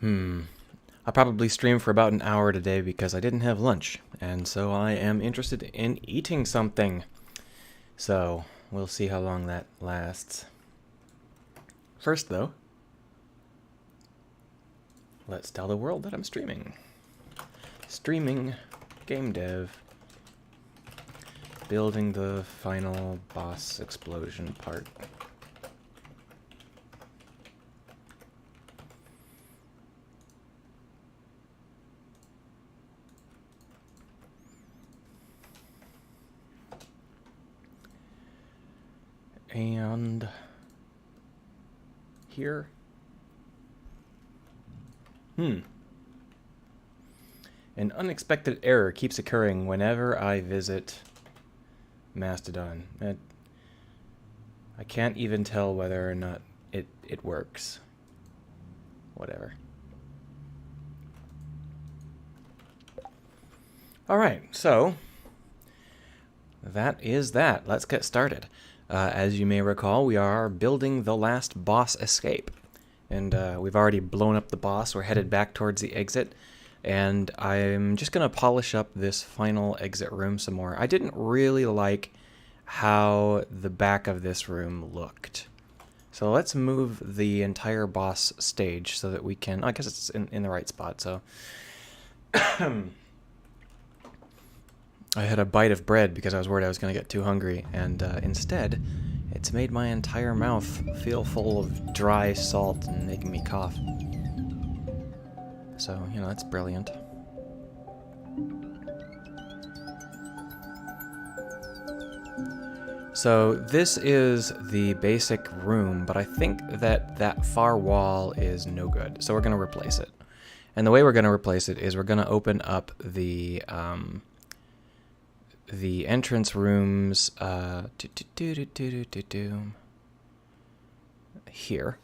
I'll probably stream for about an hour today because I didn't have lunch, and so I am interested in eating something. So, we'll see how long that lasts. First, though, let's tell the world that I'm streaming. Streaming game dev. Building the final boss explosion part. And here. An unexpected error keeps occurring whenever I visit Mastodon. I can't even tell whether or not it works. Whatever. Alright, so that is that. Let's get started. As you may recall, we are building the last boss escape. And we've already blown up the boss. We're headed back towards the exit. And I'm just going to polish up this final exit room some more. I didn't really like how the back of this room looked. So let's move the entire boss stage so that we can... I guess it's in the right spot, so... I had a bite of bread because I was worried I was going to get too hungry, and instead, it's made my entire mouth feel full of dry salt and making me cough. So, you know, that's brilliant. So, this is the basic room, but I think that that far wall is no good, so we're going to replace it. And the way we're going to replace it is we're going to open up the entrance rooms here.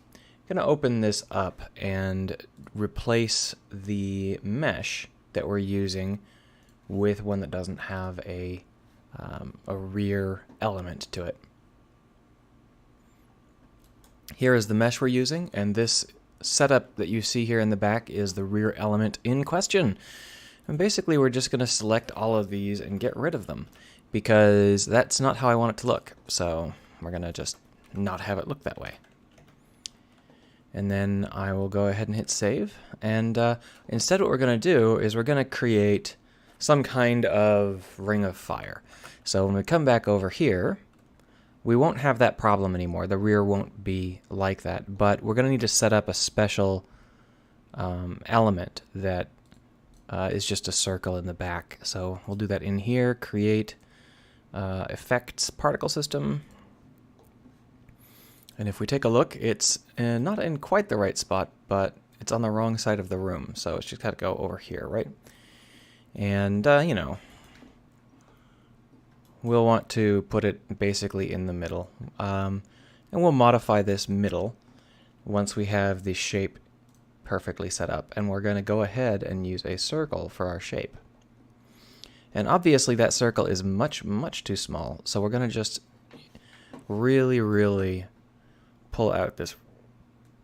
I'm going to open this up and replace the mesh that we're using with one that doesn't have a rear element to it. Here is the mesh we're using, and this setup that you see here in the back is the rear element in question. And basically we're just going to select all of these and get rid of them, because that's not how I want it to look. So we're going to just not have it look that way. And then I will go ahead and hit save. And instead what we're going to do is we're going to create some kind of ring of fire. So when we come back over here, we won't have that problem anymore. The rear won't be like that. But we're going to need to set up a special element that is just a circle in the back. So we'll do that in here, create effects particle system. And if we take a look, it's not in quite the right spot, but it's on the wrong side of the room. So it's just got to go over here, right? And, you know, we'll want to put it basically in the middle. And we'll modify this middle once we have the shape perfectly set up, and we're going to go ahead and use a circle for our shape. And obviously that circle is much too small, so we're going to just really pull out this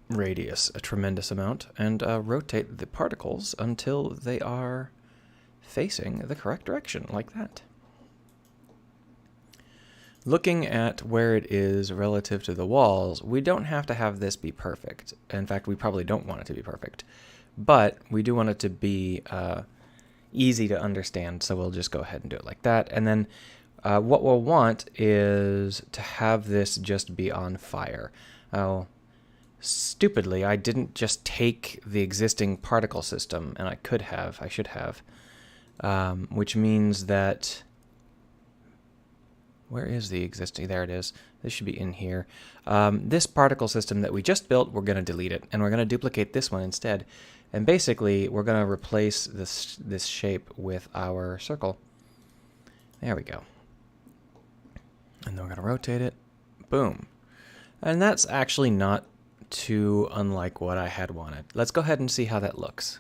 radius a tremendous amount and rotate the particles until they are facing the correct direction, like that. Looking at where it is relative to the walls, we don't have to have this be perfect. In fact, we probably don't want it to be perfect. But we do want it to be easy to understand, so we'll just go ahead and do it like that. And then what we'll want is to have this just be on fire. Oh, stupidly, I didn't just take the existing particle system, and I should have. Which means that... Where is the existing? There it is. This should be in here. This particle system that we just built, we're going to delete it, and we're going to duplicate this one instead. And basically, we're going to replace this shape with our circle. There we go. And then we're going to rotate it. Boom. And that's actually not too unlike what I had wanted. Let's go ahead and see how that looks.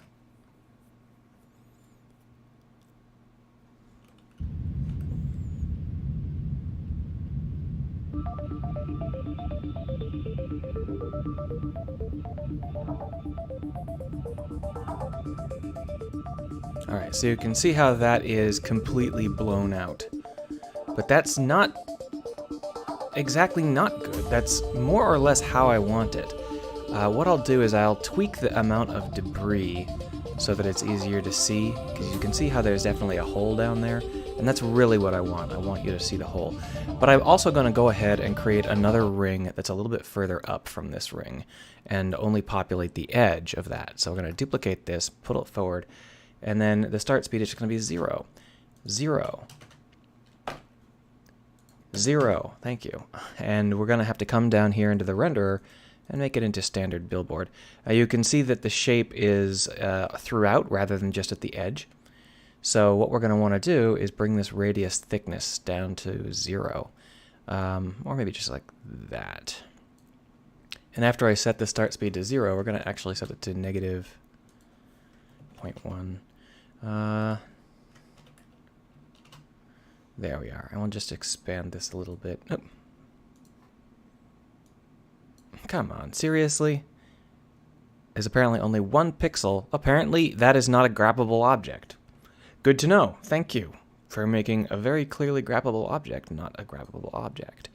Alright, so you can see how that is completely blown out. But that's not exactly not good. That's more or less how I want it. What I'll do is I'll tweak the amount of debris so that it's easier to see, because you can see how there's definitely a hole down there, and that's really what I want. I want you to see the hole. But I'm also going to go ahead and create another ring that's a little bit further up from this ring, and only populate the edge of that. So we're going to duplicate this, put it forward, and then the start speed is just going to be 0. 0. 0. Thank you. And we're going to have to come down here into the renderer and make it into standard billboard. You can see that the shape is throughout rather than just at the edge. So what we're going to want to do is bring this radius thickness down to 0. Or maybe just like that. And after I set the start speed to 0, we're going to actually set it to negative 0.1. There we are. And we'll just expand this a little bit. Oh. Come on, seriously? There's apparently only 1 pixel. Apparently, that is not a grabbable object. Good to know. Thank you for making a very clearly grabbable object, not a grabbable object.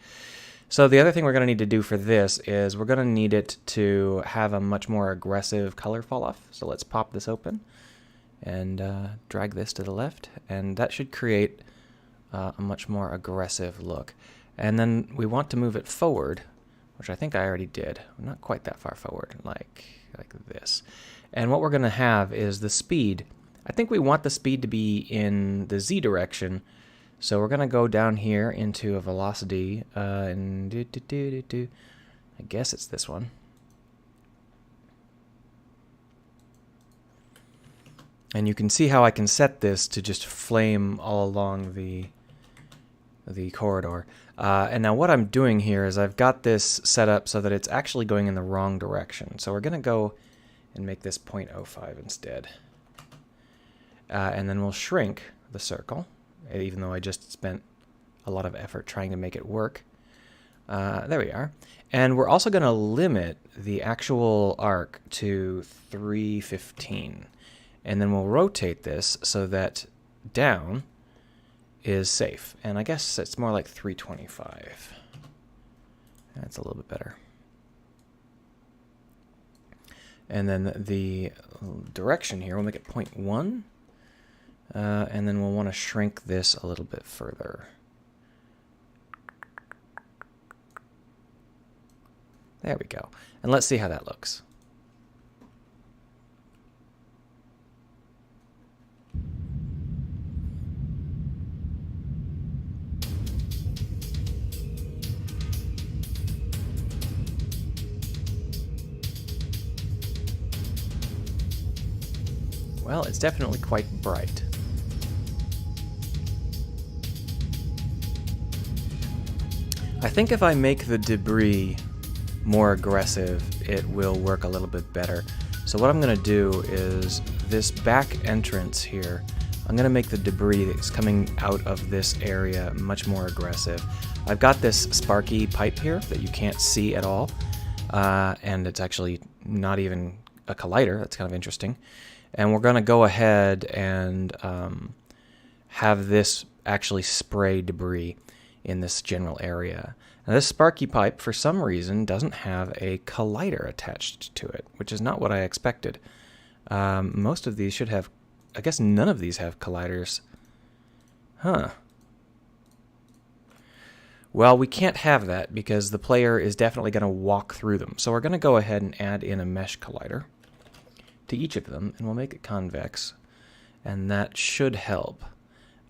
So the other thing we're going to need to do for this is we're going to need it to have a much more aggressive color fall off. So let's pop this open and drag this to the left, and that should create a much more aggressive look. And then we want to move it forward, which I think I already did. Not quite that far forward, like this. And what we're going to have is the speed. I think we want the speed to be in the Z direction. So we're going to go down here into a velocity, and I guess it's this one. And you can see how I can set this to just flame all along the corridor. And now what I'm doing here is I've got this set up so that it's actually going in the wrong direction. So we're going to go and make this 0.05 instead. And then we'll shrink the circle, even though I just spent a lot of effort trying to make it work. There we are. And we're also going to limit the actual arc to 315. And then we'll rotate this so that down is safe. And I guess it's more like 325. That's a little bit better. And then the direction here, we'll make it 0.1. And then we'll want to shrink this a little bit further. There we go. And let's see how that looks. Well, it's definitely quite bright. I think if I make the debris more aggressive, it will work a little bit better. So what I'm going to do is this back entrance here, I'm going to make the debris that's coming out of this area much more aggressive. I've got this sparky pipe here that you can't see at all, and it's actually not even a collider. That's kind of interesting. And we're going to go ahead and have this actually spray debris in this general area. Now this sparky pipe, for some reason, doesn't have a collider attached to it, which is not what I expected. Most of these should have, I guess none of these have colliders. Huh. Well, we can't have that because the player is definitely going to walk through them. So we're going to go ahead and add in a mesh collider to each of them, and we'll make it convex, and that should help.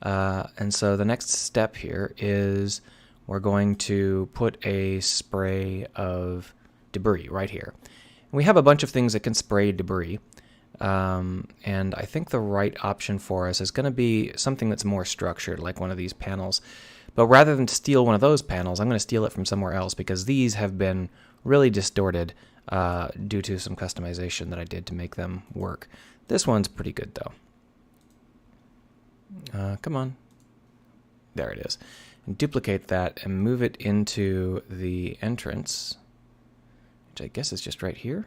And so the next step here is we're going to put a spray of debris right here. And we have a bunch of things that can spray debris, and I think the right option for us is going to be something that's more structured, like one of these panels. But rather than steal one of those panels, I'm going to steal it from somewhere else because these have been really distorted due to some customization that I did to make them work. This one's pretty good though. Come on. There it is. And duplicate that and move it into the entrance, which I guess is just right here.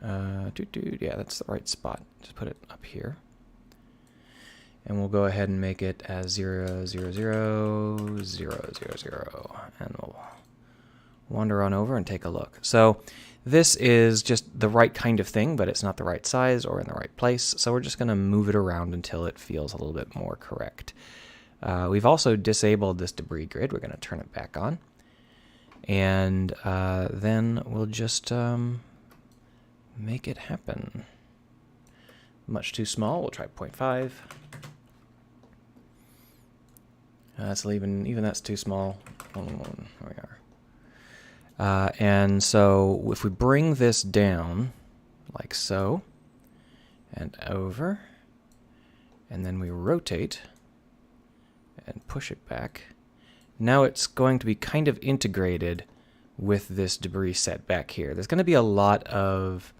Yeah, that's the right spot. Just put it up here. And we'll go ahead and make it as 0, 0, 0, 0, 0, 0. And we'll wander on over and take a look. So this is just the right kind of thing, but it's not the right size or in the right place. So we're just going to move it around until it feels a little bit more correct. We've also disabled this debris grid. We're going to turn it back on. And then we'll just make it happen. Much too small. We'll try 0.5. That's even that's too small. There we are. And so if we bring this down like so and over, and then we rotate and push it back, now it's going to be kind of integrated with this debris set back here. There's going to be a lot of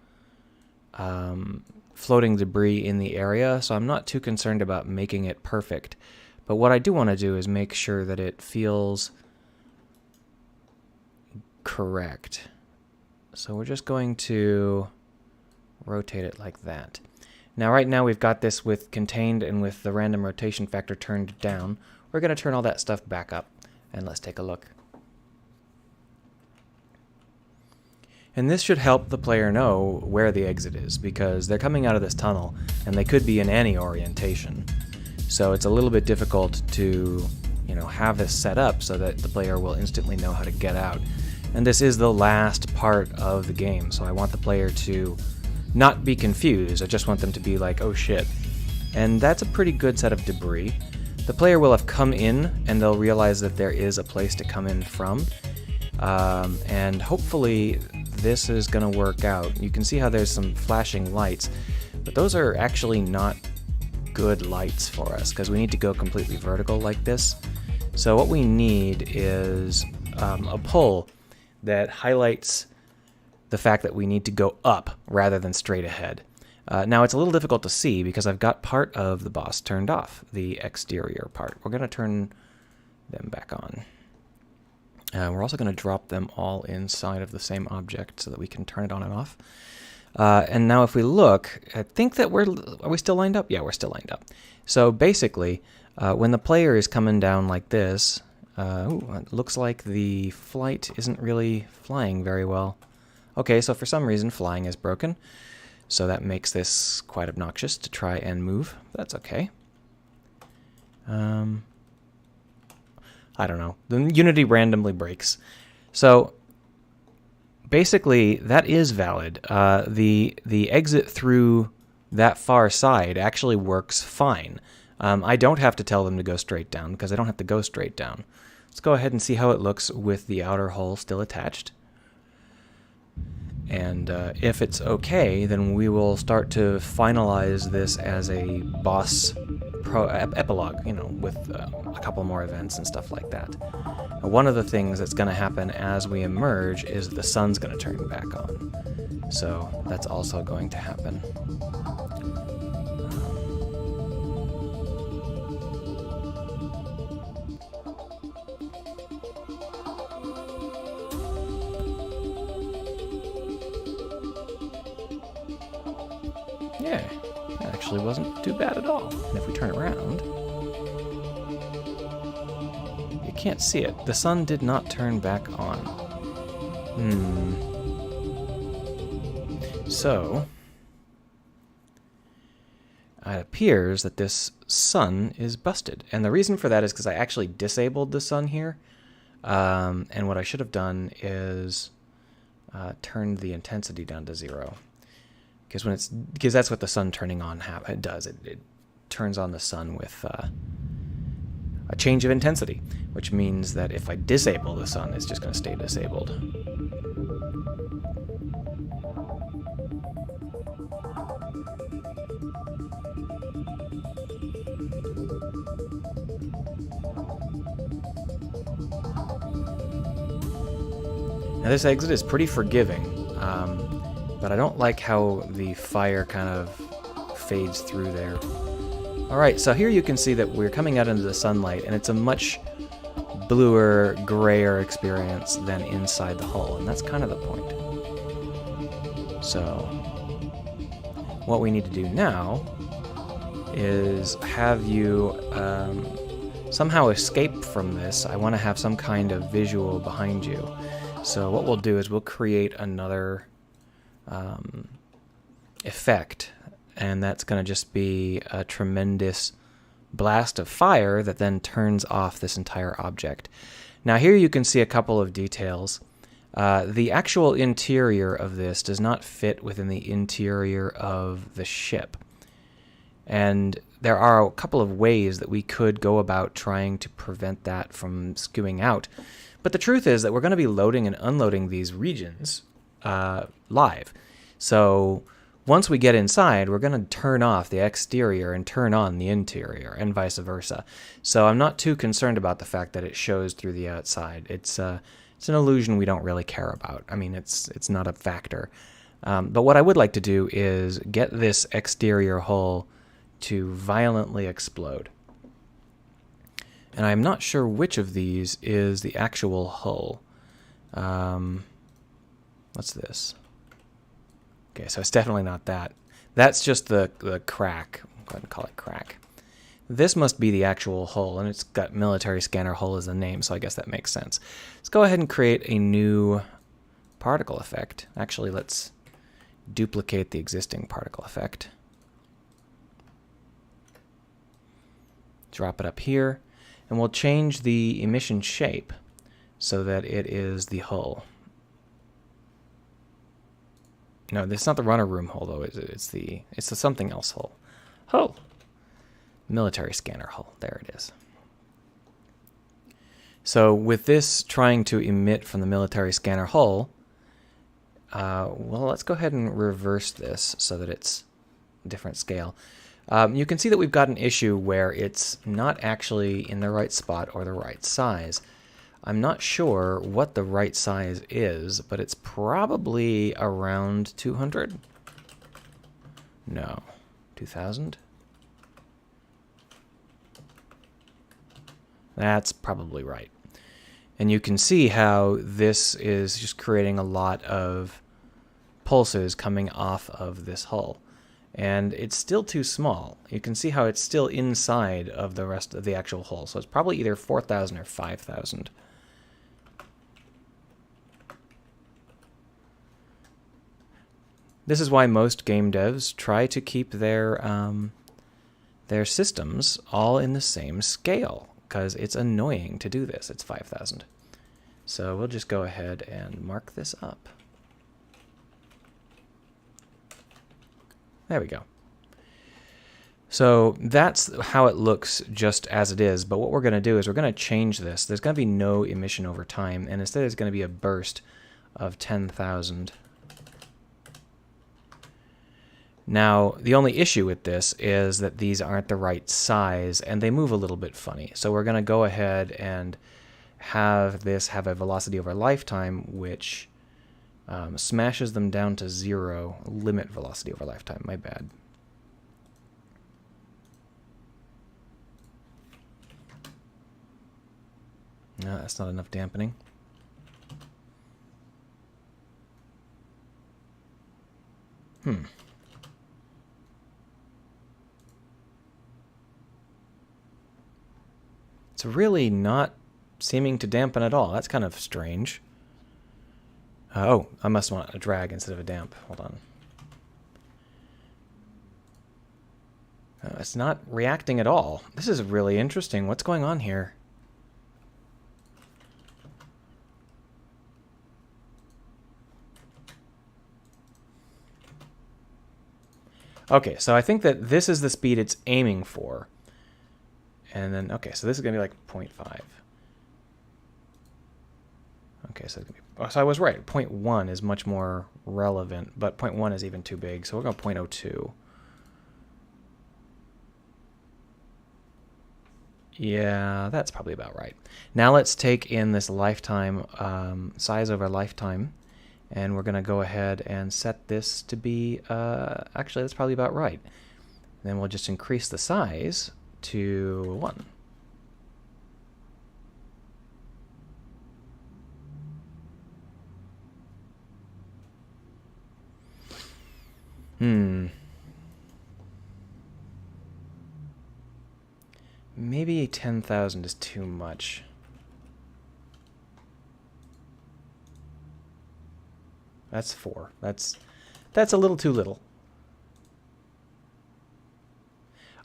floating debris in the area, so I'm not too concerned about making it perfect. But what I do want to do is make sure that it feels correct. So we're just going to rotate it like that. Now right now we've got this with contained and with the random rotation factor turned down. We're going to turn all that stuff back up, and let's take a look. And this should help the player know where the exit is, because they're coming out of this tunnel and they could be in any orientation. So it's a little bit difficult to, have this set up so that the player will instantly know how to get out. And this is the last part of the game, so I want the player to not be confused. I just want them to be like, oh shit. And that's a pretty good set of debris. The player will have come in and they'll realize that there is a place to come in from. And hopefully this is going to work out. You can see how there's some flashing lights, but those are actually not good lights for us because we need to go completely vertical like this. So what we need is a pull that highlights the fact that we need to go up rather than straight ahead. Now it's a little difficult to see because I've got part of the boss turned off, the exterior part. We're going to turn them back on. We're also going to drop them all inside of the same object so that we can turn it on and off. And now if we look, I think that are we still lined up? Yeah, we're still lined up. So basically, when the player is coming down like this, it looks like the flight isn't really flying very well. Okay, so for some reason flying is broken. So that makes this quite obnoxious to try and move. That's okay. I don't know. The Unity randomly breaks. So basically, that is valid. The exit through that far side actually works fine. I don't have to tell them to go straight down because I don't have to go straight down. Let's go ahead and see how it looks with the outer hull still attached. And if it's okay, then we will start to finalize this as a boss epilogue, with a couple more events and stuff like that. Now, one of the things that's going to happen as we emerge is the sun's going to turn back on. So that's also going to happen. Yeah, that actually wasn't too bad at all. And if we turn around, you can't see it. The sun did not turn back on. So, it appears that this sun is busted. And the reason for that is because I actually disabled the sun here. And what I should have done is turned the intensity down to 0. Because that's what the sun turning on does. It turns on the sun with a change of intensity, which means that if I disable the sun, it's just going to stay disabled. Now this exit is pretty forgiving. But I don't like how the fire kind of fades through there. Alright, so here you can see that we're coming out into the sunlight, and it's a much bluer, grayer experience than inside the hull, and that's kind of the point. So what we need to do now is have you somehow escape from this. I want to have some kind of visual behind you. So what we'll do is we'll create another effect, and that's going to just be a tremendous blast of fire that then turns off this entire object. Now here you can see a couple of details. The actual interior of this does not fit within the interior of the ship. And there are a couple of ways that we could go about trying to prevent that from skewing out. But the truth is that we're going to be loading and unloading these regions live. So once we get inside, we're going to turn off the exterior and turn on the interior, and vice versa. So I'm not too concerned about the fact that it shows through the outside. It's an illusion we don't really care about. I mean, it's not a factor. But what I would like to do is get this exterior hull to violently explode. And I'm not sure which of these is the actual hull. What's this? Okay, so it's definitely not that. That's just the crack. I'll go ahead and call it crack. This must be the actual hull, and it's got military scanner hull as the name, so I guess that makes sense. Let's go ahead and create a new particle effect. Actually, let's duplicate the existing particle effect. Drop it up here, and we'll change the emission shape so that it is the hull. No, it's not the runner room hull though. It's the something else hull. Hull. Military scanner hull. There it is. So with this trying to emit from the military scanner hull, well, let's go ahead and reverse this so that it's a different scale. You can see that we've got an issue where it's not actually in the right spot or the right size. I'm not sure what the right size is, but it's probably around 200? No. 2000? That's probably right. And you can see how this is just creating a lot of pulses coming off of this hull. And it's still too small. You can see how it's still inside of the rest of the actual hull. So it's probably either 4,000 or 5,000. This is why most game devs try to keep their systems all in the same scale, because it's annoying to do this. It's 5,000. So we'll just go ahead and mark this up. There we go. So that's how it looks just as it is, but what we're going to do is we're going to change this. There's going to be no emission over time, and instead it's going to be a burst of 10,000. Now, the only issue with this is that these aren't the right size, and they move a little bit funny. So we're going to go ahead and have this have a velocity over lifetime, which smashes them down to 0, limit velocity over lifetime. My bad. No, that's not enough dampening. It's really not seeming to dampen at all. That's kind of strange. Oh, I must want a drag instead of a damp. Hold on. It's not reacting at all. This is really interesting. What's going on here? Okay, so I think that this is the speed it's aiming for. And then, okay, so this is going to be like 0.5. Okay, so, so I was right. 0.1 is much more relevant, but 0.1 is even too big, so we'll go 0.02. Yeah, that's probably about right. Now let's take in this lifetime, size over lifetime, and we're going to go ahead and set this to be, actually that's probably about right. Then we'll just increase the size to 1. Maybe 10,000 is too much. That's 4. That's a little too little.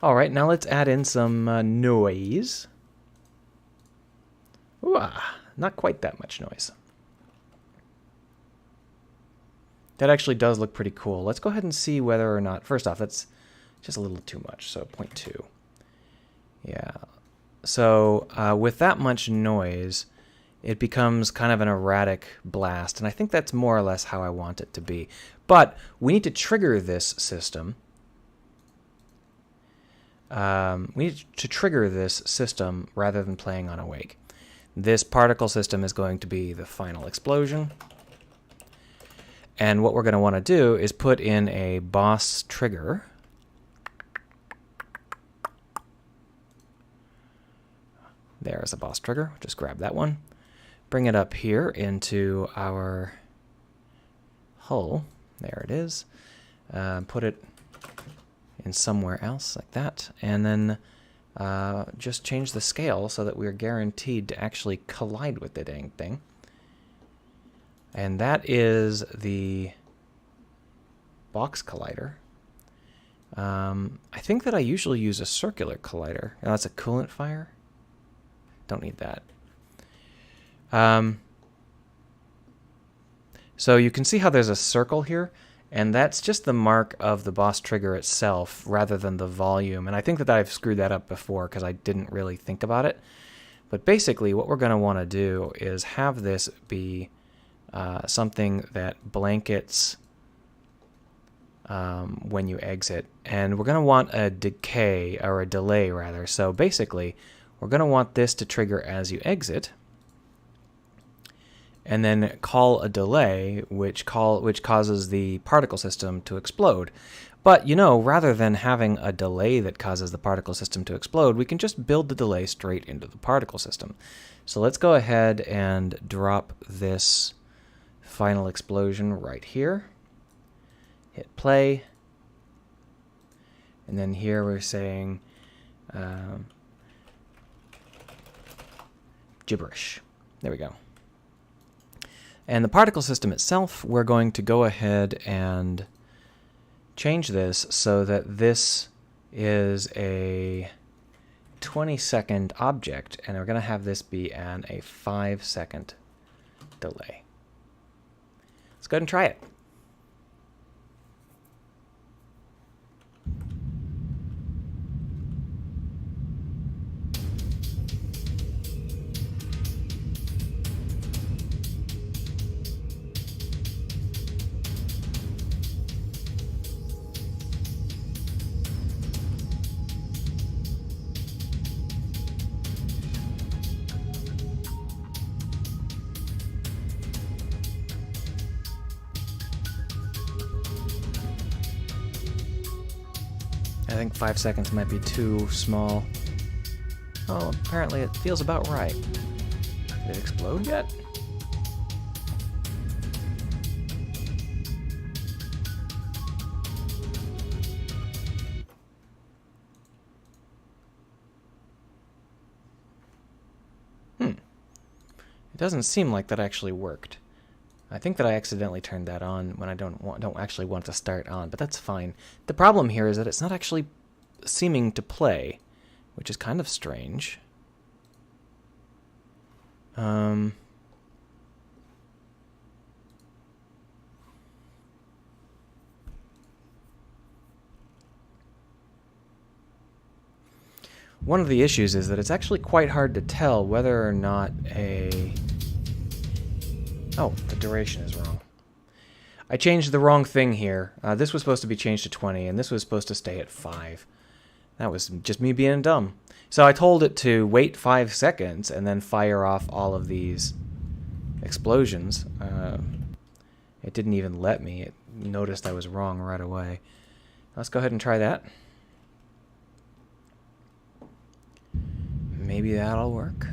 All right, now let's add in some noise. Ooh, not quite that much noise. That actually does look pretty cool. Let's go ahead and see whether or not... First off, that's just a little too much, so 0.2. Yeah. So with that much noise, it becomes kind of an erratic blast, and I think that's more or less how I want it to be. But we need to trigger this system. We need to trigger this system rather than playing on Awake. This particle system is going to be the final explosion. And what we're going to want to do is put in a boss trigger. There's a boss trigger. Just grab that one. Bring it up here into our hull. There it is. Put it in somewhere else like that. And then just change the scale so that we're guaranteed to actually collide with the dang thing. And that is the box collider. I think that I usually use a circular collider. Oh, that's a coolant fire. Don't need that. So you can see how there's a circle here, and that's just the mark of the boss trigger itself rather than the volume. And I think that I've screwed that up before because I didn't really think about it. But basically what we're going to want to do is have this be something that blankets when you exit. And we're going to want a decay, or a delay rather. So basically we're going to want this to trigger as you exit, and then call a delay, which causes the particle system to explode. But, you know, rather than having a delay that causes the particle system to explode, we can just build the delay straight into the particle system. So let's go ahead and drop this final explosion right here. Hit play. And then here we're saying gibberish. There we go. And the particle system itself, we're going to go ahead and change this so that this is a 20-second object, and we're going to have this be an a 5-second delay. Let's go ahead and try it. I think 5 seconds might be too small. Oh, apparently it feels about right. Did it explode yet? It doesn't seem like that actually worked. I think that I accidentally turned that on when I don't actually want to start on, but that's fine. The problem here is that it's not actually seeming to play, which is kind of strange. One of the issues is that it's actually quite hard to tell whether or not a... Oh, the duration is wrong. I changed the wrong thing here. This was supposed to be changed to 20, and this was supposed to stay at 5. That was just me being dumb. So I told it to wait 5 seconds and then fire off all of these explosions. It didn't even let me. It noticed I was wrong right away. Let's go ahead and try that. Maybe that'll work.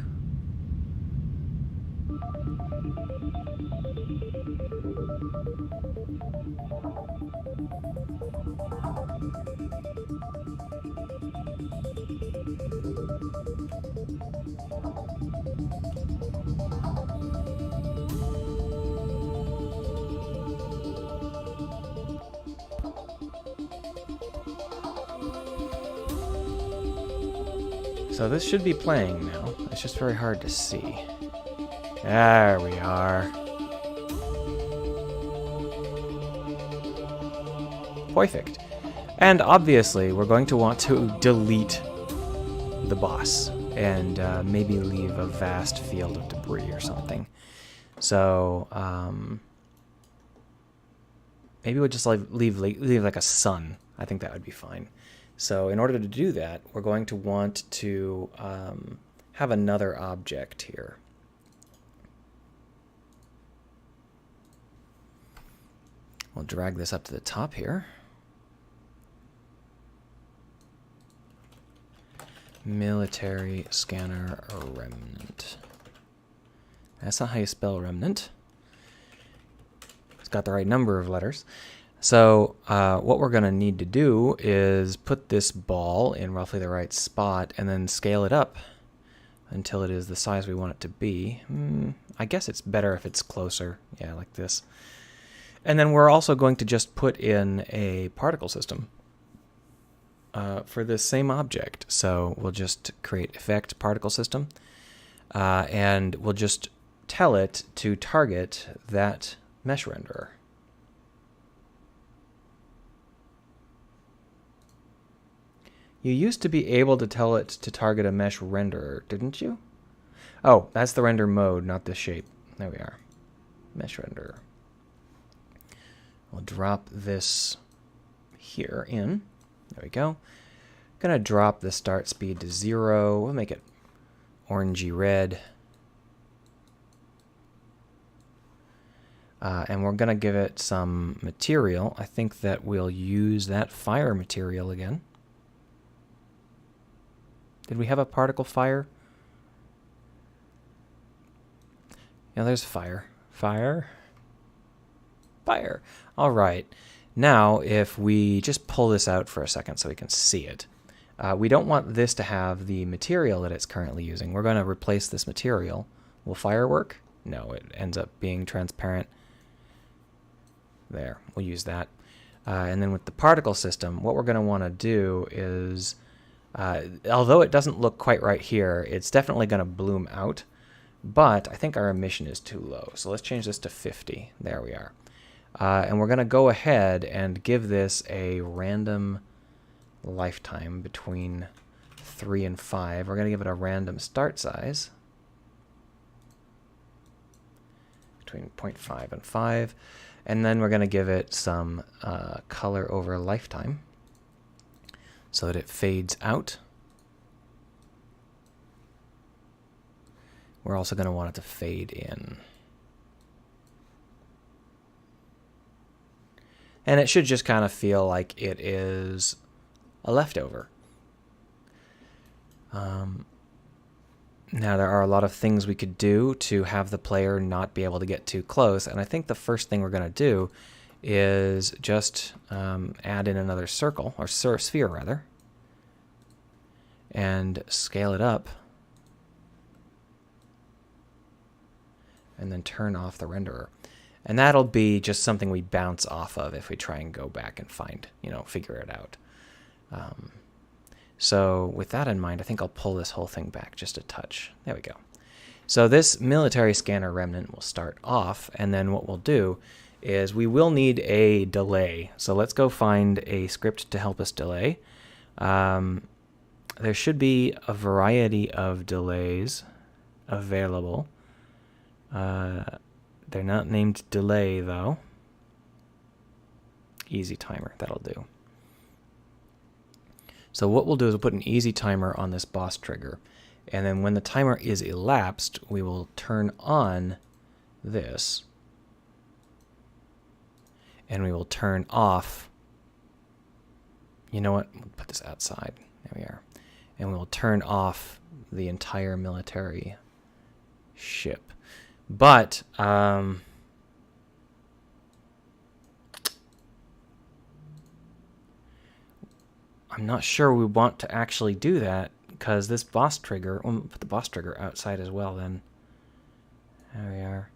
So this should be playing now. It's just very hard to see. There we are. Perfect. And obviously, we're going to want to delete the boss and maybe leave a vast field of debris or something. So maybe we'll just leave like a sun. I think that would be fine. So in order to do that, we're going to want to have another object here. We'll drag this up to the top here. Military scanner remnant. That's not how you spell remnant. It's got the right number of letters. So what we're going to need to do is put this ball in roughly the right spot and then scale it up until it is the size we want it to be. I guess it's better if it's closer. Yeah, like this. And then we're also going to just put in a particle system for this same object. So we'll just create effect particle system, and we'll just tell it to target that mesh renderer. You used to be able to tell it to target a mesh renderer, didn't you? Oh, that's the render mode, not the shape. There we are. Mesh renderer. We'll drop this here in. There we go. Gonna drop the start speed to 0. We'll make it orangey red. And we're gonna give it some material. I think that we'll use that fire material again. Did we have a particle fire? Yeah, there's fire. Fire. Fire. All right. Now, if we just pull this out for a second so we can see it, we don't want this to have the material that it's currently using. We're going to replace this material. Will fire work? No, it ends up being transparent. There, we'll use that. And then with the particle system, what we're going to want to do is, although it doesn't look quite right here, it's definitely going to bloom out. But I think our emission is too low. So let's change this to 50. There we are. And we're going to go ahead and give this a random lifetime between 3 and 5. We're going to give it a random start size between 0.5 and 5. And then we're going to give it some color over lifetime so that it fades out. We're also going to want it to fade in. And it should just kind of feel like it is a leftover. Now, there are a lot of things we could do to have the player not be able to get too close. And I think the first thing we're going to do is just add in another circle, or sphere rather, and scale it up. And then turn off the renderer. And that'll be just something we bounce off of if we try and go back and find, figure it out. So with that in mind, I think I'll pull this whole thing back just a touch. There we go. So this military scanner remnant will start off, and then what we'll do is we will need a delay. So let's go find a script to help us delay. There should be a variety of delays available. They're not named delay, though. Easy timer, that'll do. So what we'll do is we'll put an easy timer on this boss trigger. And then when the timer is elapsed, we will turn on this. And we will turn off. You know what? We'll put this outside. There we are. And we will turn off the entire military ship. But I'm not sure we want to actually do that, because this boss trigger, we'll put the boss trigger outside as well then. There we are.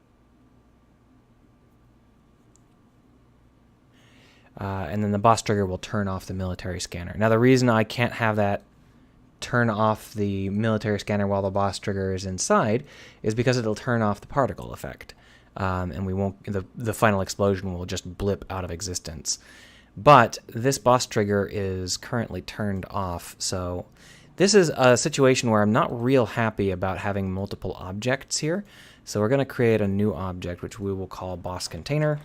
And then the boss trigger will turn off the military scanner. Now the reason I can't have that turn off the military scanner while the boss trigger is inside is because it'll turn off the particle effect. And we won't, the final explosion will just blip out of existence. But this boss trigger is currently turned off, so this is a situation where I'm not real happy about having multiple objects here. So we're going to create a new object, which we will call boss container.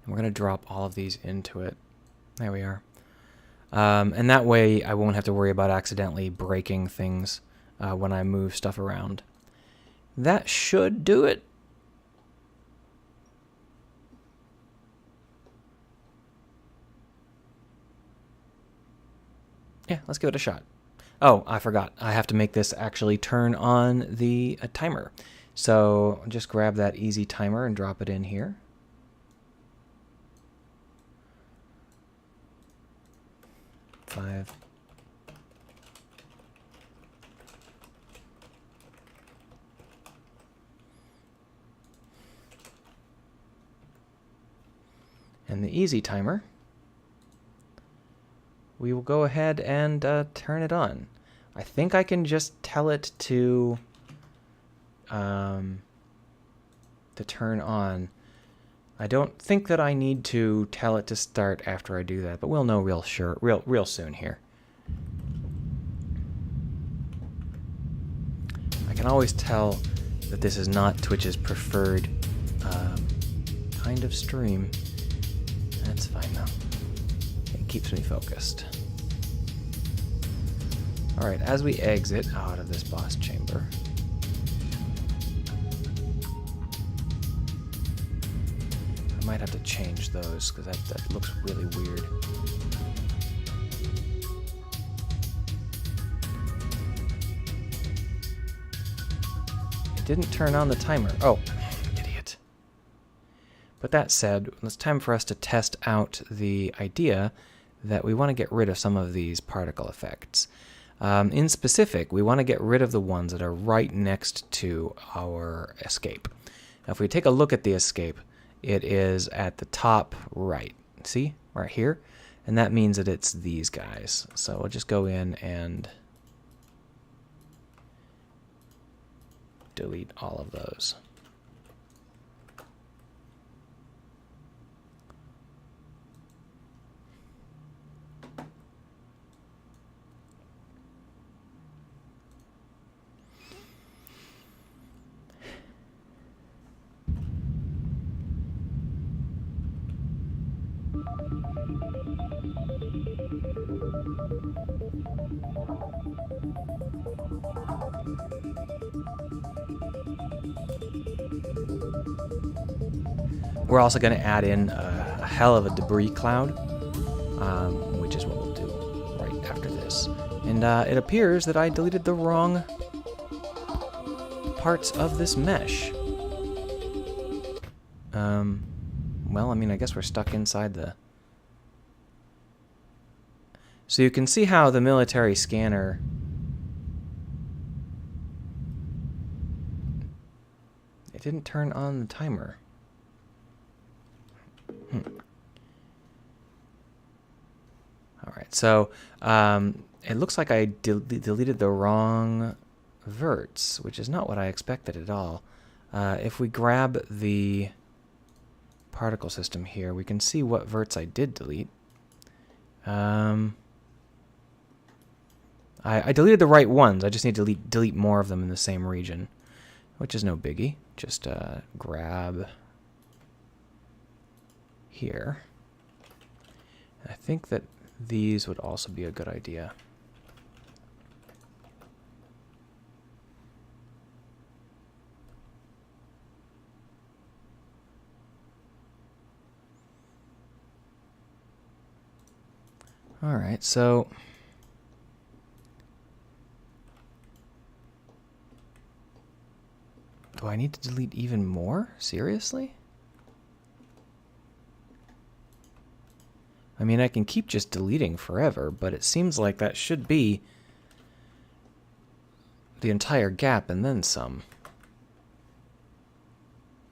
And we're going to drop all of these into it. There we are. And that way I won't have to worry about accidentally breaking things when I move stuff around. That should do it. Yeah, let's give it a shot. Oh, I forgot. I have to make this actually turn on the timer. So just grab that easy timer and drop it in here. Five. And the easy timer, we will go ahead and turn it on. I think I can just tell it to turn on. I don't think that I need to tell it to start after I do that, but we'll know real soon here. I can always tell that this is not Twitch's preferred kind of stream. That's fine though. It keeps me focused. Alright, as we exit out of this boss chamber, I might have to change those because that looks really weird. It didn't turn on the timer. Oh, idiot. But that said, it's time for us to test out the idea that we want to get rid of some of these particle effects. In specific, we want to get rid of the ones that are right next to our escape. Now, if we take a look at the escape, it is at the top right. See? Right here. And that means that it's these guys. So we'll just go in and delete all of those. We're also going to add in a hell of a debris cloud, which is what we'll do right after this. And it appears that I deleted the wrong parts of this mesh. Well, I mean, I guess we're stuck inside the... So you can see how the military scanner... It didn't turn on the timer. Alright, so it looks like I deleted the wrong verts, which is not what I expected at all. If we grab the particle system here, we can see what verts I did delete. I deleted the right ones. I just need to delete more of them in the same region, which is no biggie. Just grab here. I think that these would also be a good idea. All right, so do I need to delete even more? Seriously? I mean, I can keep just deleting forever, but it seems like that should be the entire gap and then some.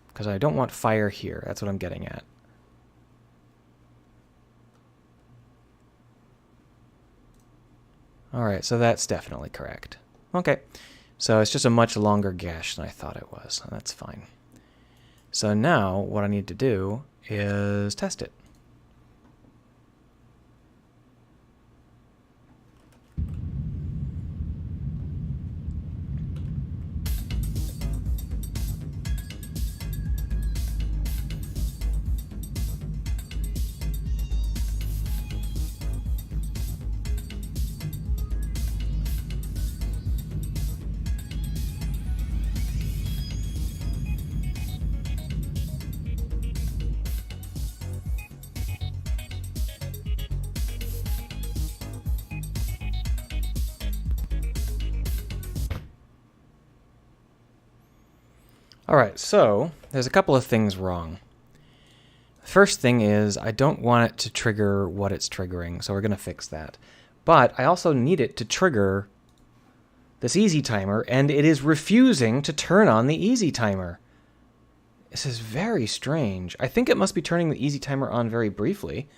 Because I don't want fire here. That's what I'm getting at. Alright, so that's definitely correct. Okay, so it's just a much longer gash than I thought it was. That's fine. So now what I need to do is test it. Alright, so there's a couple of things wrong. The first thing is I don't want it to trigger what it's triggering, so we're going to fix that. But I also need it to trigger this easy timer, and it is refusing to turn on the easy timer. This is very strange. I think it must be turning the easy timer on very briefly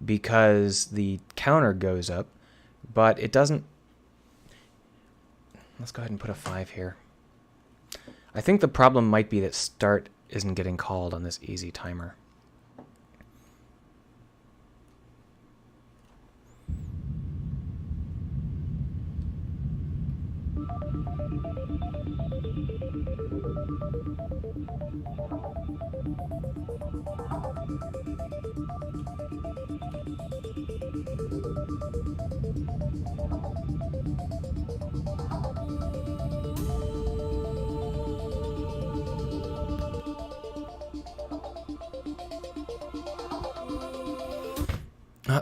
because the counter goes up, but it doesn't. Let's go ahead and put a 5 here. I think the problem might be that start isn't getting called on this easy timer.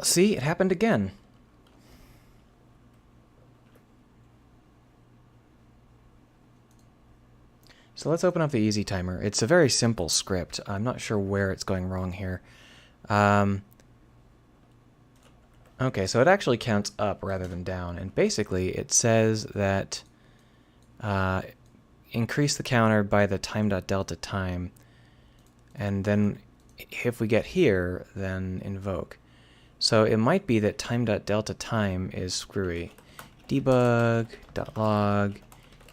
See, it happened again. So let's open up the easy timer. It's a very simple script. I'm not sure where it's going wrong here. Okay, so it actually counts up rather than down. And basically it says that increase the counter by the time.delta time. And then if we get here, then invoke. So it might be that time.delta time is screwy. Debug.log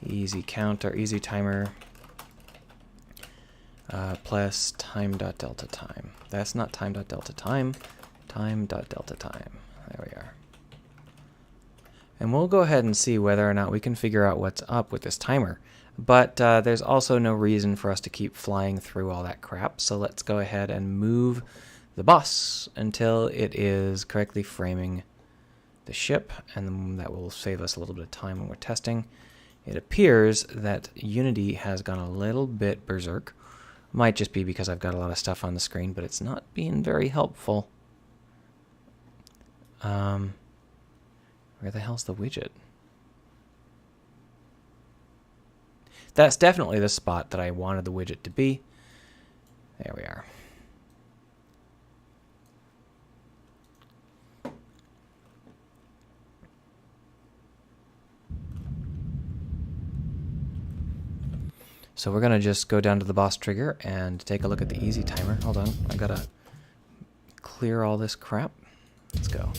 easy counter, easy timer plus time.delta time. That's not time.delta time, time.delta time. There we are. And we'll go ahead and see whether or not we can figure out what's up with this timer. But there's also no reason for us to keep flying through all that crap. So let's go ahead and move the boss until it is correctly framing the ship, and that will save us a little bit of time when we're testing. It appears that Unity has gone a little bit berserk. Might just be because I've got a lot of stuff on the screen, but it's not being very helpful. Where the hell's the widget? That's definitely the spot that I wanted the widget to be. There we are. So we're going to just go down to the boss trigger and take a look at the easy timer. Hold on, I got to clear all this crap. Let's go.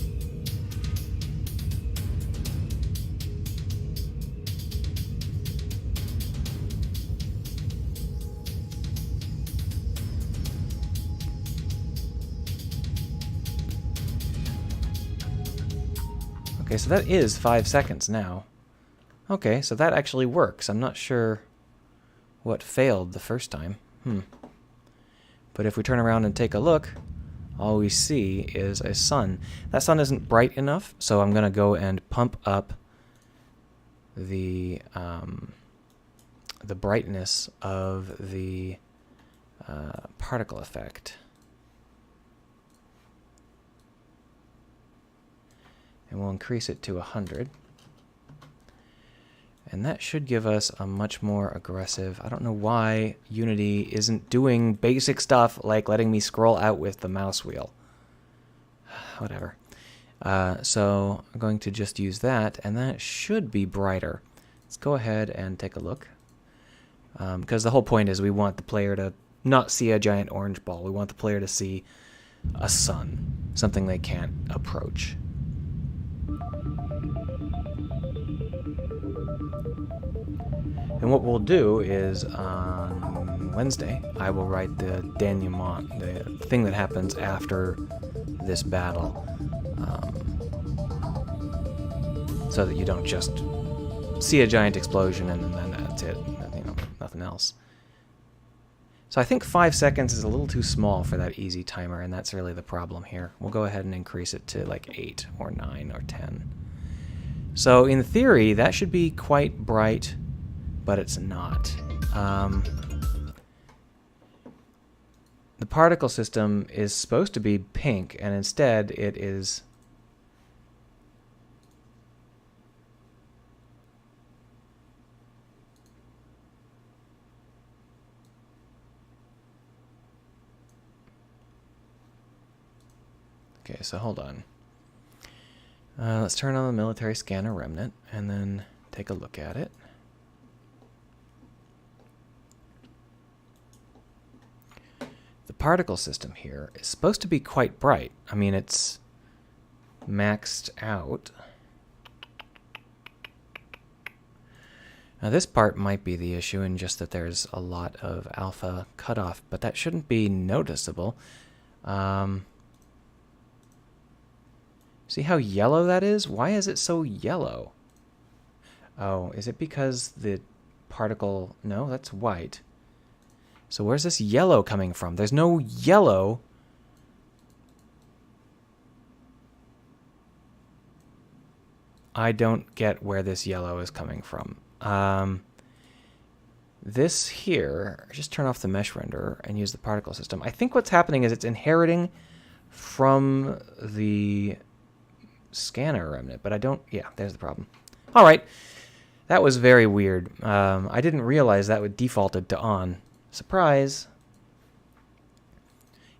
Okay, so that is 5 seconds now. Okay, so that actually works. I'm not sure what failed the first time. But if we turn around and take a look, all we see is a sun. That sun isn't bright enough, so I'm going to go and pump up the brightness of the particle effect. And we'll increase it to 100. And that should give us a much more aggressive... I don't know why Unity isn't doing basic stuff like letting me scroll out with the mouse wheel. Whatever. So I'm going to just use that, and that should be brighter. Let's go ahead and take a look. Because the whole point is we want the player to not see a giant orange ball. We want the player to see a sun, something they can't approach. And what we'll do is on Wednesday, I will write the denouement, the thing that happens after this battle, so that you don't just see a giant explosion and then that's it, you know, nothing else. So I think 5 seconds is a little too small for that easy timer, and that's really the problem here. We'll go ahead and increase it to like 8 or 9 or 10. So in theory, that should be quite bright, but it's not. The particle system is supposed to be pink, and instead it is okay, so hold on. Let's turn on the military scanner remnant and then take a look at it. The particle system here is supposed to be quite bright. I mean, it's maxed out. Now this part might be the issue in just that there's a lot of alpha cutoff, but that shouldn't be noticeable. See how yellow that is? Why is it so yellow? Oh, is it because the particle... No, that's white. So where's this yellow coming from? There's no yellow. I don't get where this yellow is coming from. This here, just turn off the mesh renderer and use the particle system. I think what's happening is it's inheriting from the scanner remnant, but I don't... Yeah, there's the problem. All right. That was very weird. I didn't realize that would defaulted to on. Surprise.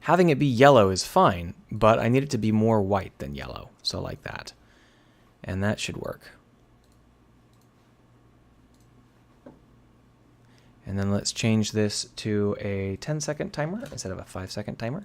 Having it be yellow is fine, but I need it to be more white than yellow. So like that. And that should work. And then let's change this to a 10-second timer instead of a 5-second timer.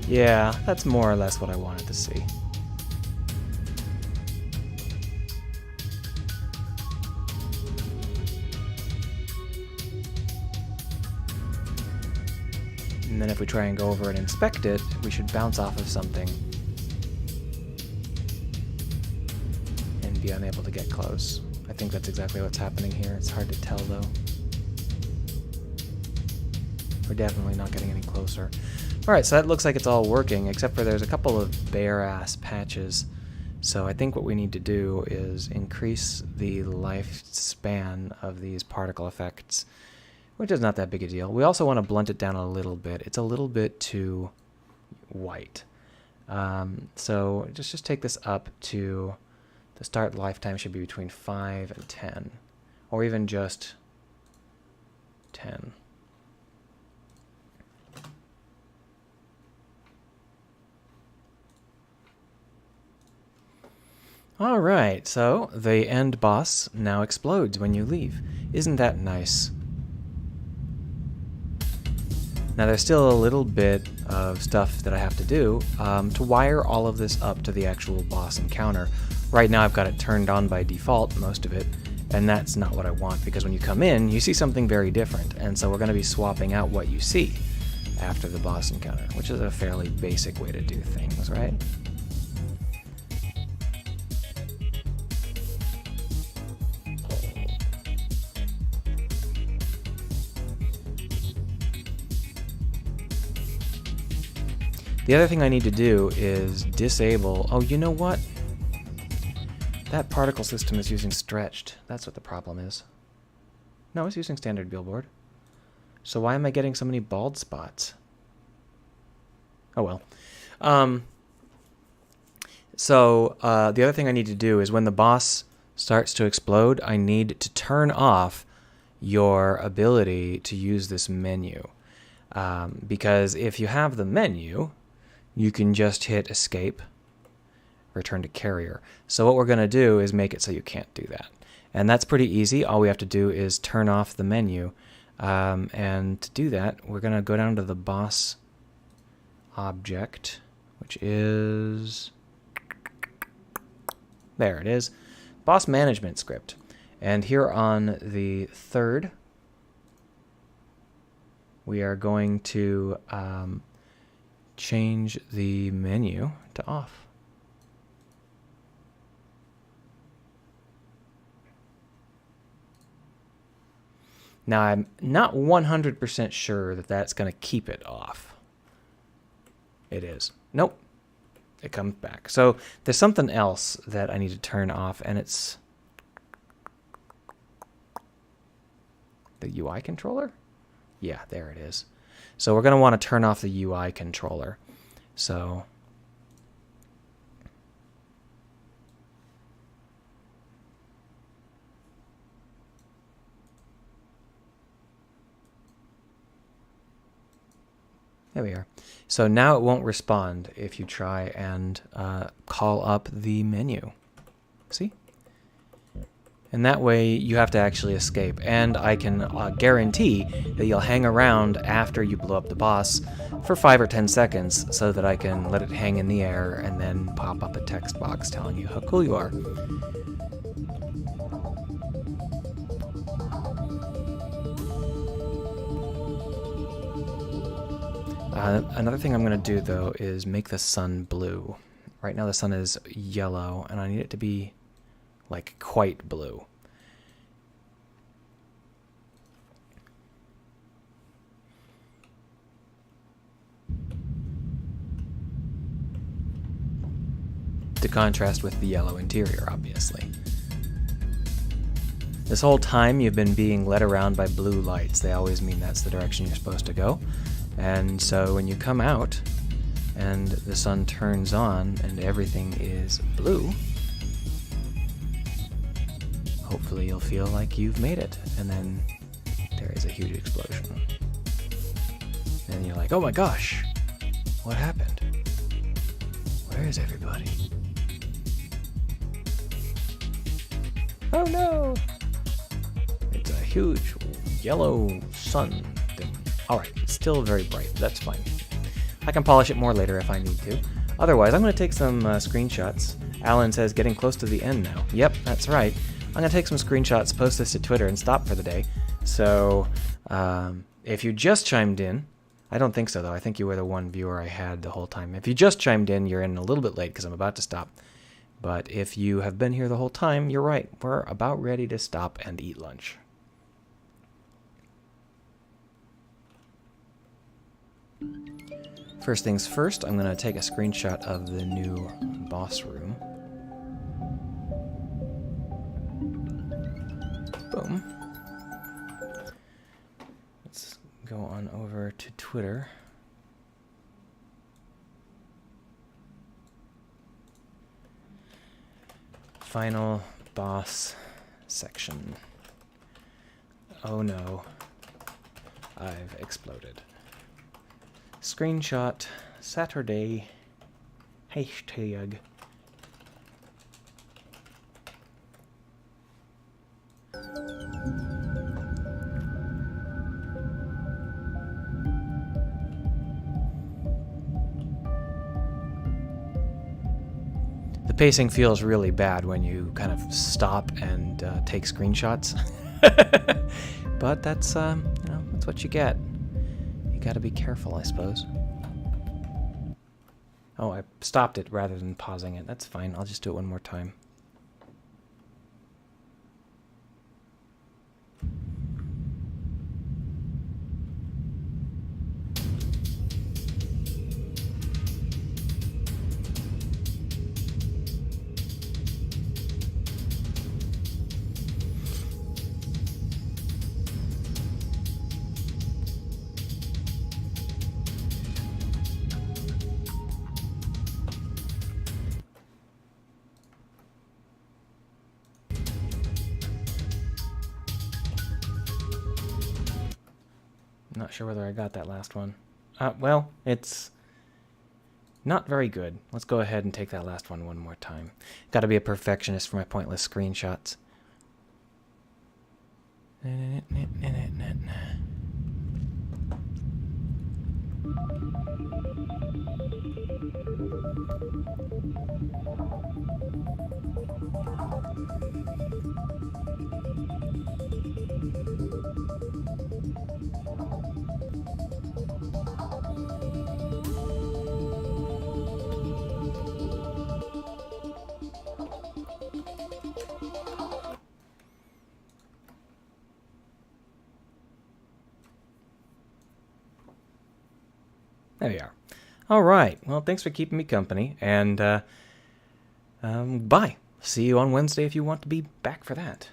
Yeah, that's more or less what I wanted to see. And then if we try and go over and inspect it, we should bounce off of something and be unable to get close. I think that's exactly what's happening here. It's hard to tell though. We're definitely not getting any closer. Alright, so that looks like it's all working, except for there's a couple of bare-ass patches. So I think what we need to do is increase the lifespan of these particle effects, which is not that big a deal. We also want to blunt it down a little bit. It's a little bit too white. So just take this up to the start lifetime should be between 5 and 10, or even just 10. Alright, so the end boss now explodes when you leave. Isn't that nice? Now there's still a little bit of stuff that I have to do to wire all of this up to the actual boss encounter. Right now I've got it turned on by default, most of it, and that's not what I want, because when you come in, you see something very different, and so we're going to be swapping out what you see after the boss encounter, which is a fairly basic way to do things, right? The other thing I need to do is disable... Oh, you know what? That particle system is using stretched. That's what the problem is. No, it's using standard billboard. So why am I getting so many bald spots? Oh well. The other thing I need to do is when the boss starts to explode, I need to turn off your ability to use this menu. Because if you have the menu, you can just hit escape, return to carrier. So what we're going to do is make it so you can't do that. And that's pretty easy. All we have to do is turn off the menu. And to do that, we're going to go down to the boss object, which is... there it is. Boss management script. And here on the third, we are going to change the menu to off. Now, I'm not 100% sure that that's going to keep it off. It is. Nope. It comes back. So there's something else that I need to turn off, and it's the UI controller? Yeah, there it is. So we're going to want to turn off the UI controller. So there we are. So now it won't respond if you try and call up the menu. See? And that way you have to actually escape. And I can guarantee that you'll hang around after you blow up the boss for 5 or 10 seconds so that I can let it hang in the air and then pop up a text box telling you how cool you are. Another thing I'm going to do, though, is make the sun blue. Right now the sun is yellow, and I need it to be, like, quite blue. To contrast with the yellow interior, obviously. This whole time you've been being led around by blue lights. They always mean that's the direction you're supposed to go. And so when you come out and the sun turns on and everything is blue, hopefully you'll feel like you've made it. And then there is a huge explosion. And you're like, oh my gosh, what happened? Where is everybody? Oh no! It's a huge yellow sun thing. Alright, it's still very bright. That's fine. I can polish it more later if I need to. Otherwise, I'm going to take some screenshots. Alan says getting close to the end now. Yep, that's right. I'm going to take some screenshots, post this to Twitter, and stop for the day. So, if you just chimed in, I don't think so though. I think you were the one viewer I had the whole time. If you just chimed in, you're in a little bit late because I'm about to stop. But if you have been here the whole time, you're right. We're about ready to stop and eat lunch. First things first, I'm going to take a screenshot of the new boss room. Boom. Let's go on over to Twitter. Final boss section. Oh no, I've exploded. Screenshot Saturday hashtag. The pacing feels really bad when you kind of stop and take screenshots. But that's that's what you get. You gotta be careful, I suppose. Oh, I stopped it rather than pausing it. That's fine. I'll just do it one more time. Not sure whether I got that last one. Well, it's not very good. Let's go ahead and take that last one more time. Got to be a perfectionist for my pointless screenshots. There we are. All right. Well, thanks for keeping me company, and bye. See you on Wednesday if you want to be back for that.